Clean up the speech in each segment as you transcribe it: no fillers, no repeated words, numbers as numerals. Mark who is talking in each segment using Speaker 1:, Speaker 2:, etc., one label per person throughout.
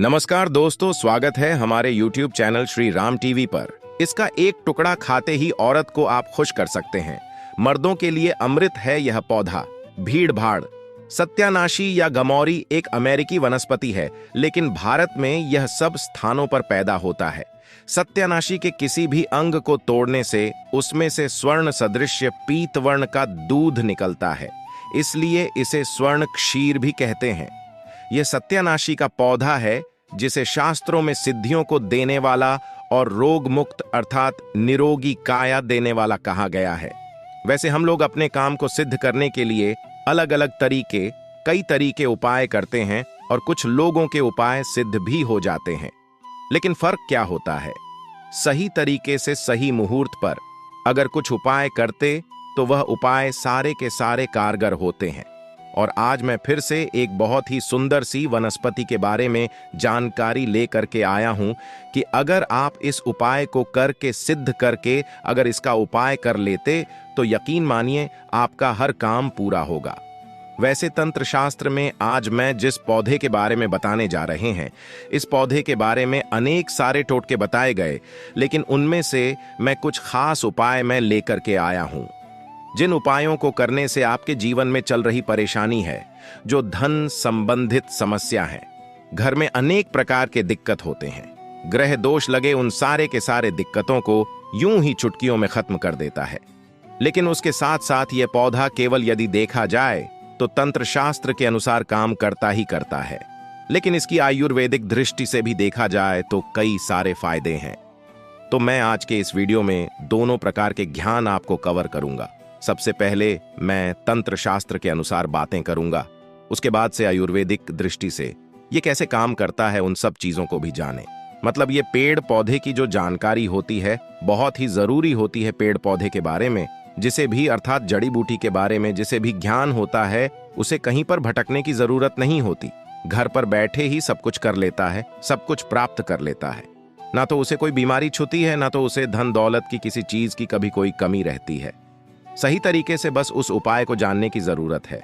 Speaker 1: नमस्कार दोस्तों, स्वागत है हमारे YouTube channel Shri Ram TV पर। इसका एक टुकड़ा खाते ही औरत को आप खुश कर सकते हैं। मर्दों के लिए अमृत है यह पौधा। भीड़ भाड़ सत्यानाशी या गमौरी एक अमेरिकी वनस्पति है, लेकिन भारत में यह सब स्थानों पर पैदा होता है। सत्यानाशी के किसी भी अंग को तोड़ने से उसमें से स्वर्ण सदृश्य पीतवर्ण का दूध निकलता है, इसलिए इसे स्वर्ण क्षीर भी कहते हैं। यह सत्यानाशी का पौधा है जिसे शास्त्रों में सिद्धियों को देने वाला और रोग मुक्त अर्थात निरोगी काया देने वाला कहा गया है। वैसे हम लोग अपने काम को सिद्ध करने के लिए अलग अलग कई तरीके उपाय करते हैं और कुछ लोगों के उपाय सिद्ध भी हो जाते हैं। लेकिन फर्क क्या होता है? सही तरीके से सही मुहूर्त पर अगर कुछ उपाय करते तो वह उपाय सारे के सारे कारगर होते हैं। और आज मैं फिर से एक बहुत ही सुंदर सी वनस्पति के बारे में जानकारी लेकर के आया हूं कि अगर आप इस उपाय को करके सिद्ध करके अगर इसका उपाय कर लेते तो यकीन मानिए आपका हर काम पूरा होगा। वैसे तंत्र शास्त्र में आज मैं जिस पौधे के बारे में बताने जा रहे हैं, इस पौधे के बारे में अनेक सारे टोटके बताए गए, लेकिन उनमें से मैं कुछ खास उपाय मैं लेकर के आया हूं। जिन उपायों को करने से आपके जीवन में चल रही परेशानी है, जो धन संबंधित समस्या है, घर में अनेक प्रकार के दिक्कत होते हैं, ग्रह दोष लगे उन सारे के सारे दिक्कतों को यूं ही चुटकियों में खत्म कर देता है। लेकिन उसके साथ साथ यह पौधा केवल यदि देखा जाए तो तंत्र शास्त्र के अनुसार काम करता ही करता है, लेकिन इसकी आयुर्वेदिक दृष्टि से भी देखा जाए तो कई सारे फायदे हैं। तो मैं आज के इस वीडियो में दोनों प्रकार के ज्ञान आपको कवर करूंगा। सबसे पहले मैं तंत्र शास्त्र के अनुसार बातें करूंगा, उसके बाद से आयुर्वेदिक दृष्टि से ये कैसे काम करता है उन सब चीजों को भी जाने। मतलब ये पेड़ पौधे की जो जानकारी होती है बहुत ही जरूरी होती है। पेड़ पौधे के बारे में जिसे भी अर्थात जड़ी बूटी के बारे में जिसे भी ज्ञान होता है उसे कहीं पर भटकने की जरूरत नहीं होती। घर पर बैठे ही सब कुछ कर लेता है, सब कुछ प्राप्त कर लेता है। ना तो उसे कोई बीमारी छूती है, ना तो उसे धन दौलत की किसी चीज की कभी कोई कमी रहती है। सही तरीके से बस उस उपाय को जानने की जरूरत है,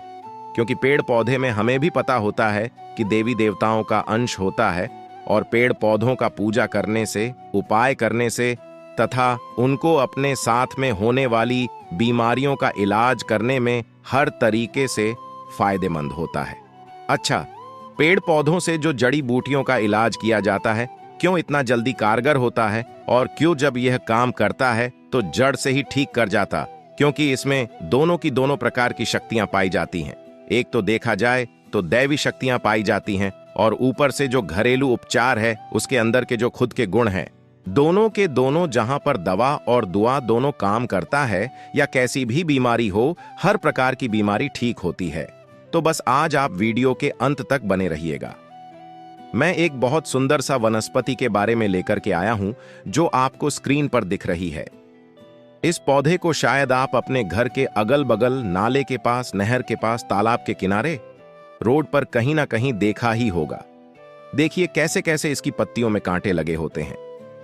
Speaker 1: क्योंकि पेड़ पौधे में हमें भी पता होता है कि देवी देवताओं का अंश होता है और पेड़ पौधों का पूजा करने से, उपाय करने से तथा उनको अपने साथ में होने वाली बीमारियों का इलाज करने में हर तरीके से फायदेमंद होता है। अच्छा, पेड़ पौधों से जो जड़ी बूटियों का इलाज किया जाता है क्यों इतना जल्दी कारगर होता है और क्यों जब यह काम करता है तो जड़ से ही ठीक कर जाता? क्योंकि इसमें दोनों की दोनों प्रकार की शक्तियां पाई जाती हैं। एक तो देखा जाए तो दैवी शक्तियां पाई जाती हैं और ऊपर से जो घरेलू उपचार है उसके अंदर के जो खुद के गुण हैं, दोनों के दोनों जहां पर दवा और दुआ दोनों काम करता है या कैसी भी बीमारी हो, हर प्रकार की बीमारी ठीक होती है। तो बस आज आप वीडियो के अंत तक बने रहिएगा। मैं एक बहुत सुंदर सा वनस्पति के बारे में लेकर के आया हूं जो आपको स्क्रीन पर दिख रही है। इस पौधे को शायद आप अपने घर के अगल बगल, नाले के पास, नहर के पास, तालाब के किनारे, रोड पर कहीं ना कहीं देखा ही होगा। देखिए कैसे कैसे इसकी पत्तियों में कांटे लगे होते हैं,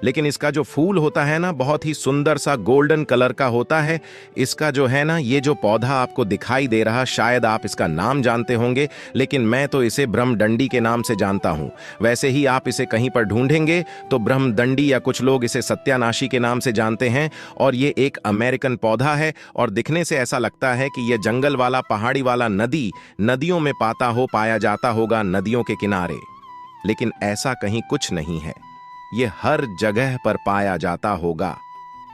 Speaker 1: लेकिन इसका जो फूल होता है ना, बहुत ही सुंदर सा गोल्डन कलर का होता है। इसका जो है ना, ये जो पौधा आपको दिखाई दे रहा, शायद आप इसका नाम जानते होंगे, लेकिन मैं तो इसे ब्रह्मदंडी के नाम से जानता हूं। वैसे ही आप इसे कहीं पर ढूंढेंगे तो ब्रह्मदंडी या कुछ लोग इसे सत्यानाशी के नाम से जानते हैं। और ये एक अमेरिकन पौधा है और दिखने से ऐसा लगता है कि यह जंगल वाला, पहाड़ी वाला, नदियों में पाया जाता होगा, नदियों के किनारे। लेकिन ऐसा कहीं कुछ नहीं है, ये हर जगह पर पाया जाता होगा।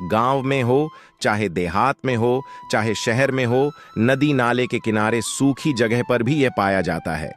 Speaker 1: गांव में हो, चाहे देहात में हो, चाहे शहर में हो, नदी नाले के किनारे, सूखी जगह पर भी यह पाया जाता है।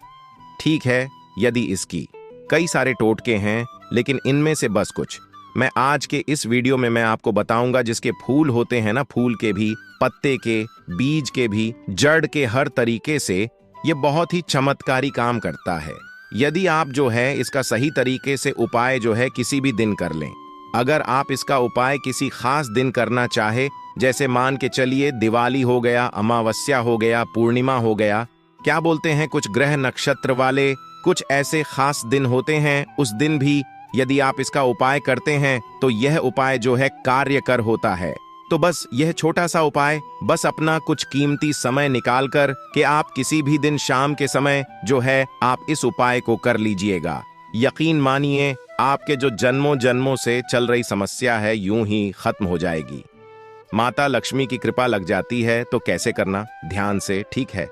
Speaker 1: ठीक है, यदि इसकी कई सारे टोटके हैं, लेकिन इनमें से बस कुछ मैं आज के इस वीडियो में मैं आपको बताऊंगा। जिसके फूल होते हैं ना, फूल के भी, पत्ते के, बीज के भी, जड़ के, हर तरीके से ये बहुत ही चमत्कारी काम करता है। यदि आप जो है इसका सही तरीके से उपाय जो है किसी भी दिन कर लें। अगर आप इसका उपाय किसी खास दिन करना चाहे, जैसे मान के चलिए दिवाली हो गया, अमावस्या हो गया, पूर्णिमा हो गया, क्या बोलते हैं, कुछ ग्रह नक्षत्र वाले कुछ ऐसे खास दिन होते हैं, उस दिन भी यदि आप इसका उपाय करते हैं तो यह उपाय जो है कार्यकर होता है। तो बस यह छोटा सा उपाय, बस अपना कुछ कीमती समय निकाल कर कि आप किसी भी दिन शाम के समय जो है आप इस उपाय को कर लीजिएगा। यकीन मानिए आपके जो जन्मों जन्मों से चल रही समस्या है यूं ही खत्म हो जाएगी। माता लक्ष्मी की कृपा लग जाती है तो कैसे करना, ध्यान से, ठीक है।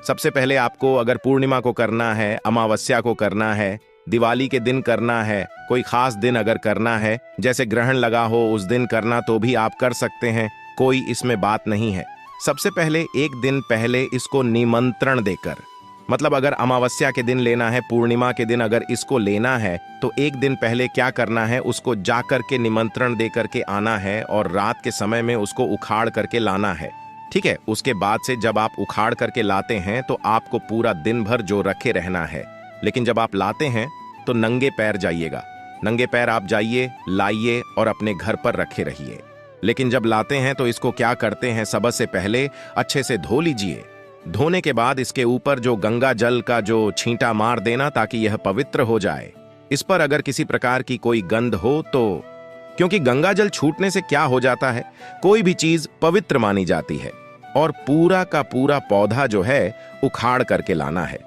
Speaker 1: सबसे पहले आपको अगर पूर्णिमा को करना है, अमावस्या को करना है, दिवाली के दिन करना है, कोई खास दिन अगर करना है, जैसे ग्रहण लगा हो उस दिन करना तो भी आप कर सकते हैं, कोई इसमें बात नहीं है। सबसे पहले एक दिन पहले इसको निमंत्रण देकर, मतलब अगर अमावस्या के दिन लेना है, पूर्णिमा के दिन अगर इसको लेना है तो एक दिन पहले क्या करना है, उसको जाकर के निमंत्रण दे करके आना है और रात के समय में उसको उखाड़ करके लाना है, ठीक है। उसके बाद से जब आप उखाड़ करके लाते हैं तो आपको पूरा दिन भर जो रखे रहना है, लेकिन जब आप लाते हैं तो नंगे पैर जाइएगा। नंगे पैर आप जाइए, लाइए और अपने घर पर रखे रहिए। लेकिन जब लाते हैं तो इसको क्या करते हैं, सबसे पहले अच्छे से धो लीजिए। धोने के बाद इसके ऊपर जो गंगा जल का जो छींटा मार देना ताकि यह पवित्र हो जाए। इस पर अगर किसी प्रकार की कोई गंध हो तो, क्योंकि गंगा जल छूटने से क्या हो जाता है, कोई भी चीज पवित्र मानी जाती है। और पूरा का पूरा पौधा जो है उखाड़ करके लाना है,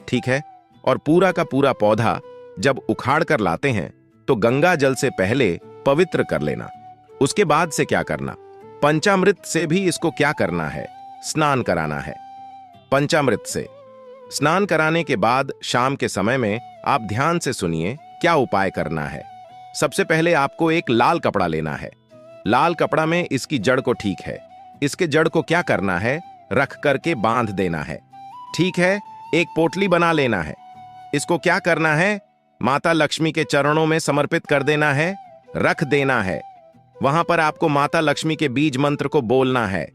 Speaker 1: ठीक है। और पूरा का पूरा पौधा जब उखाड़ कर लाते हैं तो गंगा जल से पहले पवित्र कर लेना। उसके बाद से क्या करना, पंचामृत से भी इसको क्या करना है, स्नान कराना है। पंचामृत से स्नान कराने के बाद शाम के समय में आप ध्यान से सुनिए क्या उपाय करना है। सबसे पहले आपको एक लाल कपड़ा लेना है। लाल कपड़ा में इसकी जड़ को, ठीक है, इसके जड़ को क्या करना है, रख करके बांध देना है, ठीक है। एक पोटली बना लेना है, इसको क्या करना है, माता लक्ष्मी के चरणों में समर्पित कर देना है, रख देना है। वहां पर आपको माता लक्ष्मी के बीज मंत्र को बोलना है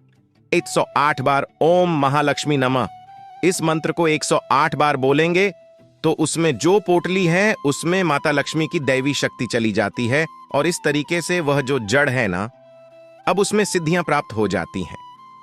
Speaker 1: 108 बार, ओम महालक्ष्मी नमः। इस मंत्र को 108 बार बोलेंगे तो उसमें जो पोटली है उसमें माता लक्ष्मी की दैवी शक्ति चली जाती है और इस तरीके से वह जो जड़ है ना, अब उसमें सिद्धियां प्राप्त हो जाती हैं।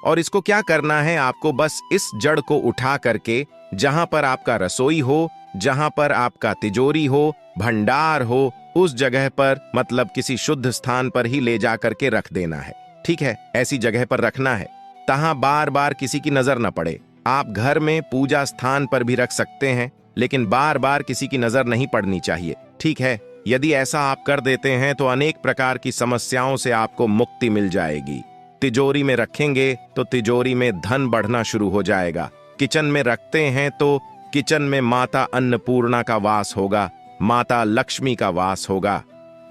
Speaker 1: और इसको क्या करना है, आपको बस इस जड़ को उठा करके जहां पर आपका रसोई हो, जहां पर आपका तिजोरी हो, भंडार हो, उस जगह पर, मतलब किसी शुद्ध स्थान पर ही ले जा करके रख देना है, ठीक है। ऐसी जगह पर रखना है तहां बार बार किसी की नजर न पड़े। आप घर में पूजा स्थान पर भी रख सकते हैं, लेकिन बार बार किसी की नजर नहीं पड़नी चाहिए, ठीक है। यदि ऐसा आप कर देते हैं तो अनेक प्रकार की समस्याओं से आपको मुक्ति मिल जाएगी। तिजोरी में रखेंगे तो तिजोरी में धन बढ़ना शुरू हो जाएगा। किचन में रखते हैं तो किचन में माता अन्नपूर्णा का वास होगा, माता लक्ष्मी का वास होगा।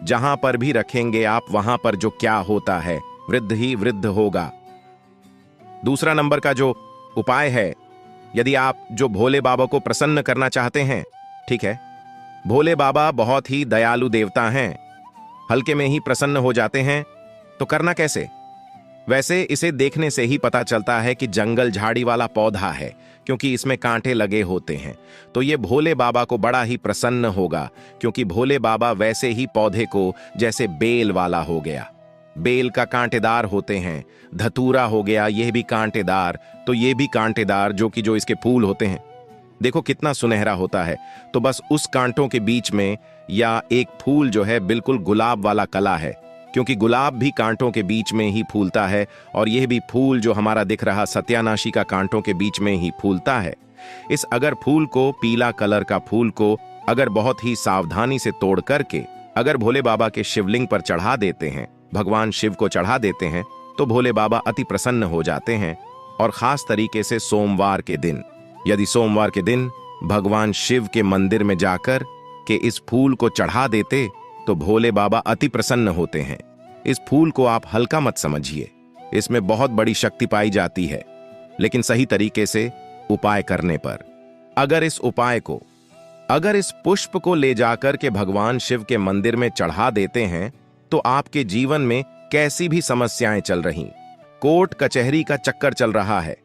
Speaker 1: जहां पर भी रखेंगे आप वहां पर जो क्या होता है, वृद्ध ही वृद्ध होगा। दूसरा नंबर का जो उपाय है, यदि आप जो भोले बाबा को प्रसन्न करना चाहते हैं, ठीक है, भोले बाबा बहुत ही दयालु देवता हैं, हल्के में ही प्रसन्न हो जाते हैं। तो करना कैसे, वैसे इसे देखने से ही पता चलता है कि जंगल झाड़ी वाला पौधा है, क्योंकि इसमें कांटे लगे होते हैं। तो ये भोले बाबा को बड़ा ही प्रसन्न होगा, क्योंकि भोले बाबा वैसे ही पौधे को, जैसे बेल वाला हो गया, बेल का कांटेदार होते हैं, धतूरा हो गया, यह भी कांटेदार, तो ये भी कांटेदार, जो इसके फूल होते हैं, देखो कितना सुनहरा होता है। तो बस उस कांटों के बीच में या एक फूल जो है बिल्कुल गुलाब वाला कला है, क्योंकि गुलाब भी कांटों के बीच में ही फूलता है और यह भी फूल जो हमारा दिख रहा सत्यानाशी का कांटों के बीच में ही फूलता है। इस अगर फूल को, पीला कलर का फूल को अगर बहुत ही सावधानी से तोड़ करके अगर भोले बाबा के शिवलिंग पर चढ़ा देते हैं, भगवान शिव को चढ़ा देते हैं, तो भोले बाबा अति प्रसन्न हो जाते हैं। और खास तरीके से सोमवार के दिन, यदि सोमवार के दिन भगवान शिव के मंदिर में जाकर के इस फूल को चढ़ा देते तो भोले बाबा अति प्रसन्न होते हैं। इस फूल को आप हल्का मत समझिए, इसमें बहुत बड़ी शक्ति पाई जाती है, लेकिन सही तरीके से उपाय करने पर, अगर इस पुष्प को ले जाकर के भगवान शिव के मंदिर में चढ़ा देते हैं तो आपके जीवन में कैसी भी समस्याएं चल रही, कोर्ट कचहरी का चक्कर चल रहा है,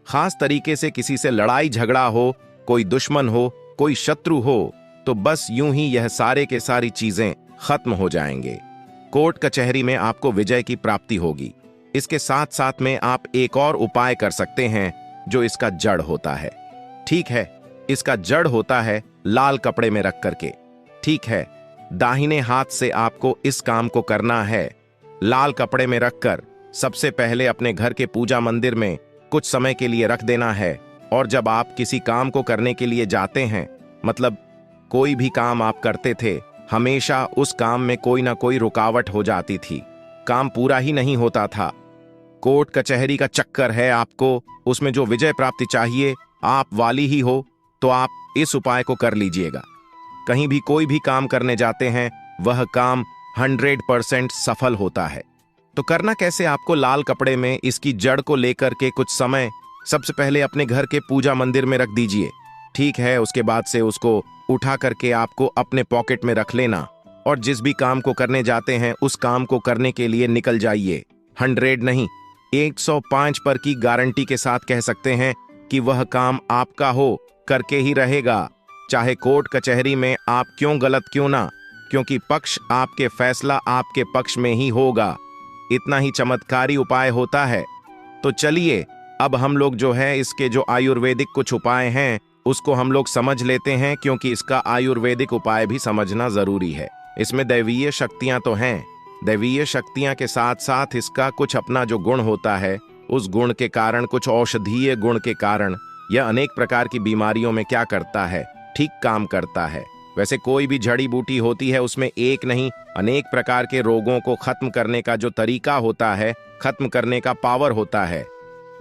Speaker 1: खास तरीके से किसी से लड़ाई झगड़ा हो, कोई दुश्मन हो, कोई शत्रु हो, तो बस यूं ही यह सारे के सारी चीजें खत्म हो जाएंगे। कोर्ट कचहरी में आपको विजय की प्राप्ति होगी। इसके साथ साथ में आप एक और उपाय कर सकते हैं, जो इसका जड़ होता है, ठीक है। इसका जड़ होता है लाल कपड़े में रख करके, ठीक है। दाहिने हाथ से आपको इस काम को करना है। लाल कपड़े में रखकर सबसे पहले अपने घर के पूजा मंदिर में कुछ समय के लिए रख देना है। और जब आप किसी काम को करने के लिए जाते हैं, मतलब कोई भी काम आप करते थे, हमेशा उस काम में कोई ना कोई रुकावट हो जाती थी, काम पूरा ही नहीं होता था। कोर्ट कचहरी का चक्कर है आपको, उसमें जो विजय प्राप्ति चाहिए आप वाली ही हो, तो आप इस उपाय को कर लीजिएगा। कहीं भी कोई भी काम करने जाते हैं, वह काम 100% सफल होता है। तो करना कैसे? आपको लाल कपड़े में इसकी जड़ को लेकर के कुछ समय सबसे पहले अपने घर के पूजा मंदिर में रख दीजिए, ठीक है। उसके बाद से उसको उठा करके आपको अपने पॉकेट में रख लेना और जिस भी काम को करने जाते हैं उस काम को करने के लिए निकल जाइए। 100 नहीं, 105 पर की गारंटी के साथ कह सकते हैं कि वह काम आपका हो करके ही रहेगा, चाहे कोर्ट कचहरी में आप क्यों गलत क्यों ना, क्योंकि पक्ष आपके फैसला आपके पक्ष में ही होगा। इतना ही चमत्कारी उपाय होता है। तो चलिए अब हम लोग जो है इसके जो आयुर्वेदिक कुछ उपाय हैं उसको हम लोग समझ लेते हैं, क्योंकि इसका आयुर्वेदिक उपाय भी समझना जरूरी है। इसमें दैवीय शक्तियां तो हैं, दैवीय शक्तियां के साथ साथ इसका कुछ अपना जो गुण होता है, उस गुण के कारण, कुछ औषधीय गुण के कारण यह अनेक प्रकार की बीमारियों में क्या करता है, ठीक काम करता है। वैसे कोई भी जड़ी बूटी होती है उसमें एक नहीं अनेक प्रकार के रोगों को खत्म करने का जो तरीका होता है, खत्म करने का पावर होता है,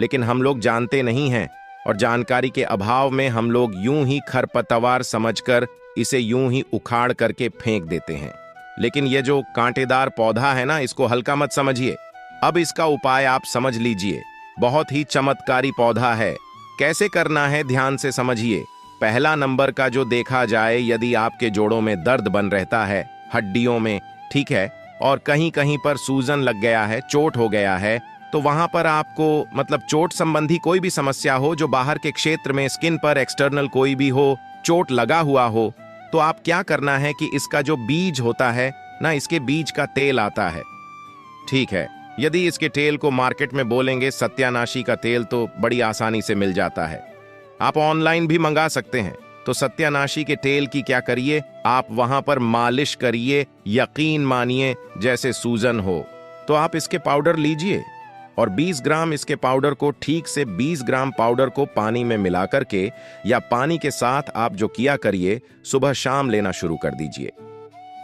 Speaker 1: लेकिन हम लोग जानते नहीं हैं और जानकारी के अभाव में हम लोग यूं ही खरपतवार समझकर इसे यूं ही उखाड़ करके फेंक देते हैं। लेकिन ये जो कांटेदार पौधा है ना, इसको हल्का मत समझिए। अब इसका उपाय आप समझ लीजिए, बहुत ही चमत्कारी पौधा है। कैसे करना है ध्यान से समझिए। पहला नंबर का जो देखा जाए, यदि आपके जोड़ों में दर्द बन रहता है, हड्डियों में, ठीक है, और कहीं कहीं पर सूजन लग गया है, चोट हो गया है, तो वहां पर आपको मतलब चोट संबंधी कोई भी समस्या हो, जो बाहर के क्षेत्र में स्किन पर एक्सटर्नल कोई भी हो, चोट लगा हुआ हो, तो आप क्या करना है कि इसका जो बीज होता है ना, इसके बीज का तेल आता है, ठीक है। यदि इसके तेल को मार्केट में बोलेंगे सत्यानाशी का तेल, तो बड़ी आसानी से मिल जाता है, आप ऑनलाइन भी मंगा सकते हैं। तो सत्यानाशी के तेल की क्या करिए, आप वहां पर मालिश करिए, यकीन मानिए जैसे सूजन हो। तो आप इसके पाउडर लीजिए और 20 ग्राम इसके पाउडर को, ठीक से 20 ग्राम पाउडर को पानी में मिला करके या पानी के साथ आप जो किया करिए, सुबह शाम लेना शुरू कर दीजिए।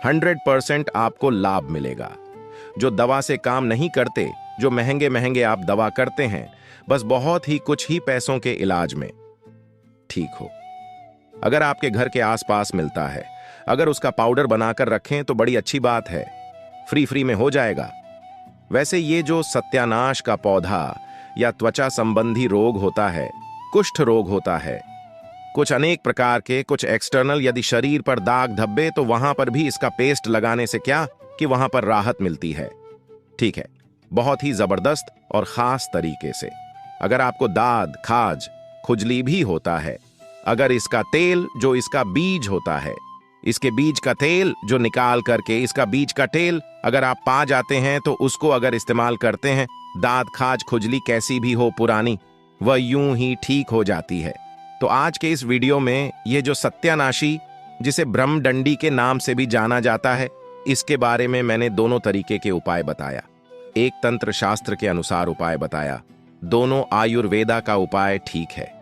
Speaker 1: 100% आपको लाभ मिलेगा। जो दवा से काम नहीं करते, जो महंगे महंगे आप दवा करते हैं, बस बहुत ही कुछ ही पैसों के इलाज में ठीक हो। अगर आपके घर के आसपास मिलता है, अगर उसका पाउडर बनाकर रखें तो बड़ी अच्छी बात है, फ्री में हो जाएगा। वैसे ये जो सत्यानाश का पौधा या त्वचा संबंधी रोग होता है, कुष्ठ रोग होता है, कुछ अनेक प्रकार के, कुछ एक्सटर्नल, यदि शरीर पर दाग धब्बे, तो वहां पर भी इसका पेस्ट लगाने से क्या कि वहां पर राहत मिलती है, ठीक है, बहुत ही जबरदस्त और खास तरीके से। अगर आपको दाद, खाज, खुजली भी होता है, अगर इसका तेल जो इसका बीज होता है, इसके बीज का तेल जो निकाल करके इसका बीज का तेल अगर आप पा जाते हैं, तो उसको अगर इस्तेमाल करते हैं, दाद, खाज, खुजली कैसी भी हो पुरानी, वह यूं ही ठीक हो जाती है। तो आज के इस वीडियो में ये जो सत्यानाशी, जिसे ब्रह्मडंडी के नाम से भी जाना जाता है, इसके बारे में मैंने दोनों तरीके के उपाय बताया। एक तंत्र शास्त्र के अनुसार उपाय बताया, दोनों आयुर्वेदा का उपाय ठीक है।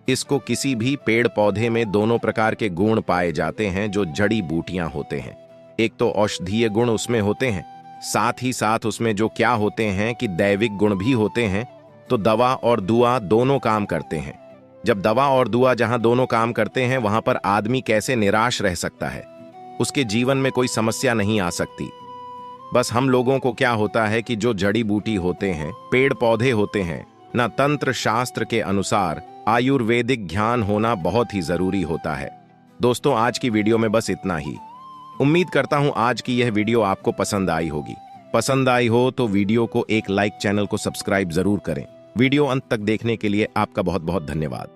Speaker 1: इसको किसी भी पेड़ पौधे में दोनों प्रकार के गुण पाए जाते हैं जो जड़ी बूटियां होते हैं। एक तो औषधीय गुण उसमें होते हैं, साथ ही साथ उसमें जो क्या होते हैं कि दैविक गुण भी होते हैं। तो दवा और दुआ दोनों काम करते हैं। जब दवा और दुआ जहां दोनों काम करते हैं, वहां पर आदमी कैसे निराश रह सकता है, उसके जीवन में कोई समस्या नहीं आ सकती। बस हम लोगों को क्या होता है कि जो जड़ी बूटी होते हैं, पेड़ पौधे होते हैं ना, तंत्र शास्त्र के अनुसार आयुर्वेदिक ज्ञान होना बहुत ही जरूरी होता है। दोस्तों, आज की वीडियो में बस इतना ही। उम्मीद करता हूं आज की यह वीडियो आपको पसंद आई होगी। पसंद आई हो तो वीडियो को एक लाइक, चैनल को सब्सक्राइब जरूर करें। वीडियो अंत तक देखने के लिए आपका बहुत बहुत धन्यवाद।